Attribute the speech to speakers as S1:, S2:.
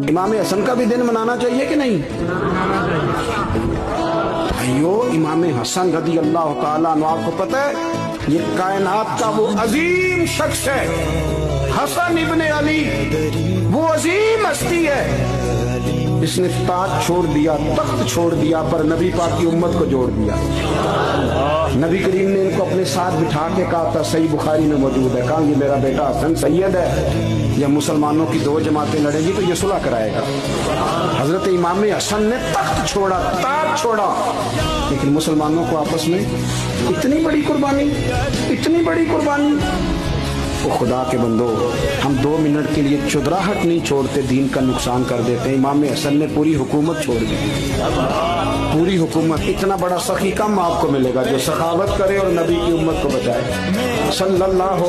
S1: इमाम हसन का भी दिन मनाना चाहिए कि नहीं? भाइयों, इमाम हसन रदी अल्लाह ताला अन्हु, आपको पता है ये कायनात का वो अजीम शख्स है, हसन इब्ने अली, वो अजीम हस्ती है जिसने ताज छोड़ दिया, तख्त छोड़ दिया, पर नबी पाक की उम्मत को जोड़ दिया। नबी करीम ने इनको अपने साथ बिठा के कहा था, सही बुखारी में मौजूद है, कहा ये मेरा बेटा हसन सैयद है, जब मुसलमानों की दो जमातें लड़ेंगी तो ये सुलह कराएगा। हजरत इमाम हसन ने तख्त छोड़ा, ताज छोड़ा, लेकिन मुसलमानों को आपस में इतनी बड़ी कुर्बानी, इतनी बड़ी कुर्बानी। ओ खुदा के बंदो, हम 2 मिनट के लिए चुदराहट नहीं छोड़ते, दीन का नुकसान कर देते हैं। इमाम हसन ने पूरी हुकूमत छोड़ दी, पूरी हुकूमत। इतना बड़ा सखी कम आपको मिलेगा जो सखावत करे और नबी की उम्मत को बचाए। सल्लल्लाहु